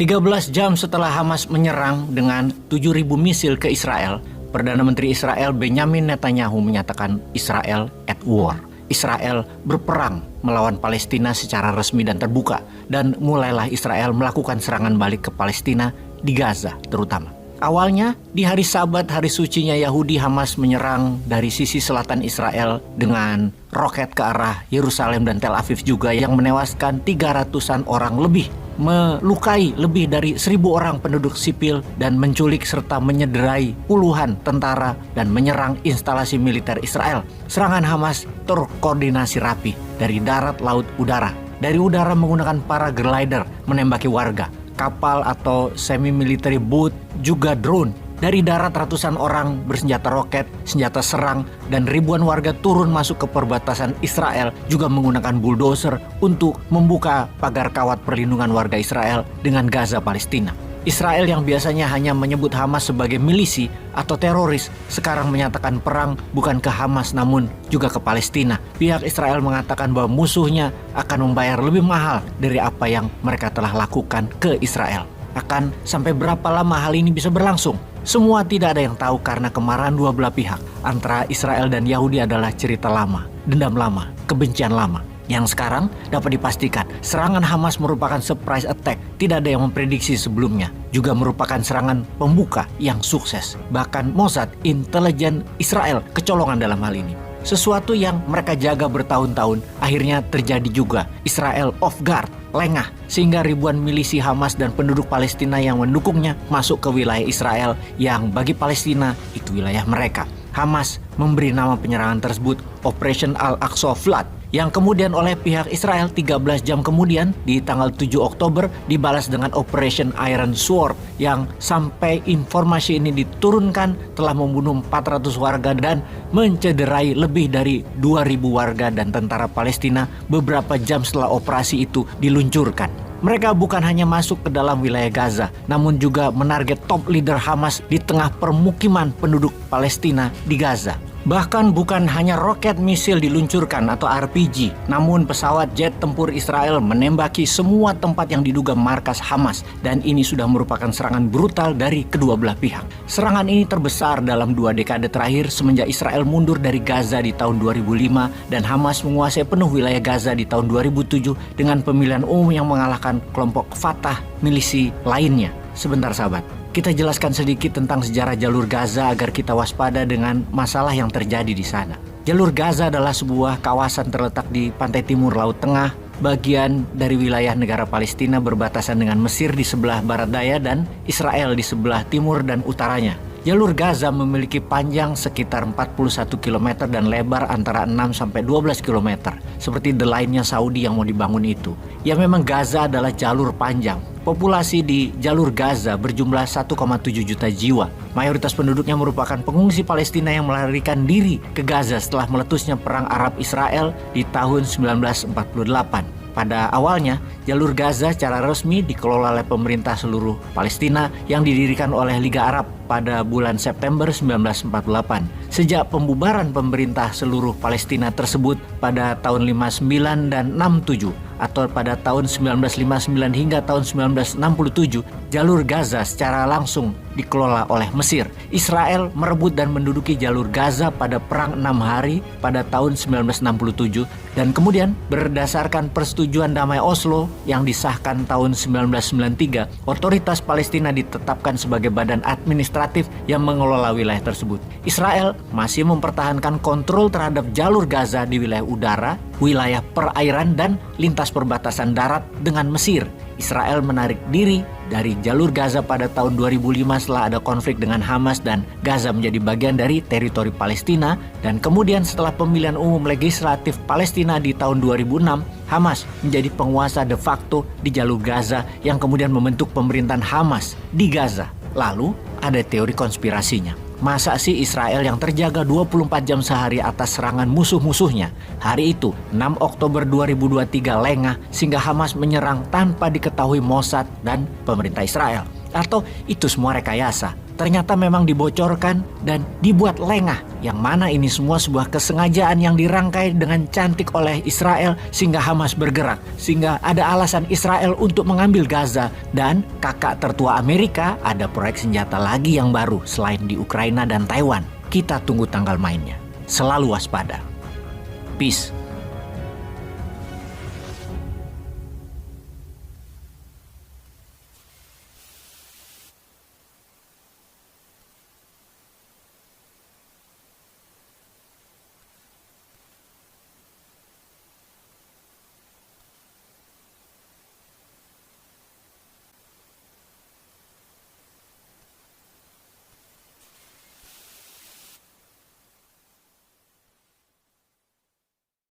13 jam setelah Hamas menyerang dengan 7.000 misil ke Israel, Perdana Menteri Israel Benjamin Netanyahu menyatakan Israel at war. Israel berperang melawan Palestina secara resmi dan terbuka, dan mulailah Israel melakukan serangan balik ke Palestina di Gaza terutama. Awalnya di hari Sabat, hari sucinya Yahudi, Hamas menyerang dari sisi selatan Israel dengan roket ke arah Yerusalem dan Tel Aviv juga yang menewaskan 300-an orang lebih, melukai lebih dari 1.000 orang penduduk sipil dan menculik serta menyederai puluhan tentara dan menyerang instalasi militer Israel. Serangan Hamas terkoordinasi rapi dari darat, laut, udara. Dari udara menggunakan paraglider menembaki warga, kapal atau semi-military boat, juga drone. Dari darat ratusan orang bersenjata roket, senjata serang, dan ribuan warga turun masuk ke perbatasan Israel juga menggunakan bulldozer untuk membuka pagar kawat perlindungan warga Israel dengan Gaza Palestina. Israel yang biasanya hanya menyebut Hamas sebagai milisi atau teroris, sekarang menyatakan perang bukan ke Hamas namun juga ke Palestina. Pihak Israel mengatakan bahwa musuhnya akan membayar lebih mahal dari apa yang mereka telah lakukan ke Israel. Akan sampai berapa lama hal ini bisa berlangsung? Semua tidak ada yang tahu karena kemarahan dua belah pihak antara Israel dan Yahudi adalah cerita lama, dendam lama, kebencian lama. Yang sekarang dapat dipastikan serangan Hamas merupakan surprise attack, tidak ada yang memprediksi sebelumnya. Juga merupakan serangan pembuka yang sukses. Bahkan Mossad, intelijen Israel, kecolongan dalam hal ini. Sesuatu yang mereka jaga bertahun-tahun akhirnya terjadi juga. Israel off guard, lengah, sehingga ribuan milisi Hamas dan penduduk Palestina yang mendukungnya masuk ke wilayah Israel yang bagi Palestina itu wilayah mereka. Hamas memberi nama penyerangan tersebut Operation Al-Aqsa Flood, yang kemudian oleh pihak Israel 13 jam kemudian di tanggal 7 Oktober dibalas dengan Operation Iron Sword, yang sampai informasi ini diturunkan telah membunuh 400 warga dan mencederai lebih dari 2.000 warga dan tentara Palestina beberapa jam setelah operasi itu diluncurkan. Mereka bukan hanya masuk ke dalam wilayah Gaza, namun juga menarget top leader Hamas di tengah permukiman penduduk Palestina di Gaza. Bahkan bukan hanya roket misil diluncurkan atau RPG, namun pesawat jet tempur Israel menembaki semua tempat yang diduga markas Hamas, dan ini sudah merupakan serangan brutal dari kedua belah pihak. Serangan ini terbesar dalam 2 dekade terakhir semenjak Israel mundur dari Gaza di tahun 2005 dan Hamas menguasai penuh wilayah Gaza di tahun 2007 dengan pemilihan umum yang mengalahkan kelompok Fatah milisi lainnya. Sebentar sahabat, kita jelaskan sedikit tentang sejarah jalur Gaza agar kita waspada dengan masalah yang terjadi di sana. Jalur Gaza adalah sebuah kawasan terletak di pantai timur Laut Tengah, bagian dari wilayah negara Palestina berbatasan dengan Mesir di sebelah barat daya dan Israel di sebelah timur dan utaranya. Jalur Gaza memiliki panjang sekitar 41 km dan lebar antara 6-12 km, seperti The Line-nya Saudi yang mau dibangun itu. Ya memang Gaza adalah jalur panjang. Populasi di jalur Gaza berjumlah 1,7 juta jiwa. Mayoritas penduduknya merupakan pengungsi Palestina yang melarikan diri ke Gaza setelah meletusnya Perang Arab-Israel di tahun 1948. Pada awalnya, jalur Gaza secara resmi dikelola oleh pemerintah seluruh Palestina yang didirikan oleh Liga Arab pada bulan September 1948. Sejak pembubaran pemerintah seluruh Palestina tersebut pada tahun 59 dan 67 atau pada tahun 1959 hingga tahun 1967, jalur Gaza secara langsung dikelola oleh Mesir. Israel merebut dan menduduki jalur Gaza pada Perang 6 Hari pada tahun 1967 dan kemudian berdasarkan persetujuan damai Oslo yang disahkan tahun 1993, otoritas Palestina ditetapkan sebagai badan administratif yang mengelola wilayah tersebut. Israel masih mempertahankan kontrol terhadap jalur Gaza di wilayah udara, wilayah perairan dan lintas perbatasan darat dengan Mesir. Israel menarik diri dari jalur Gaza pada tahun 2005 setelah ada konflik dengan Hamas dan Gaza menjadi bagian dari teritori Palestina, dan kemudian setelah pemilihan umum legislatif Palestina di tahun 2006, Hamas menjadi penguasa de facto di jalur Gaza yang kemudian membentuk pemerintahan Hamas di Gaza. Lalu ada teori konspirasinya. Masa sih Israel yang terjaga 24 jam sehari atas serangan musuh-musuhnya hari itu 6 Oktober 2023 lengah sehingga Hamas menyerang tanpa diketahui Mossad dan pemerintah Israel? Atau itu semua rekayasa? ternyata memang dibocorkan dan dibuat lengah, yang mana ini semua sebuah kesengajaan yang dirangkai dengan cantik oleh Israel sehingga Hamas bergerak, sehingga ada alasan Israel untuk mengambil Gaza. Dan kakak tertua Amerika, ada proyek senjata lagi yang baru selain di Ukraina dan Taiwan. Kita tunggu tanggal mainnya. Selalu waspada. Peace.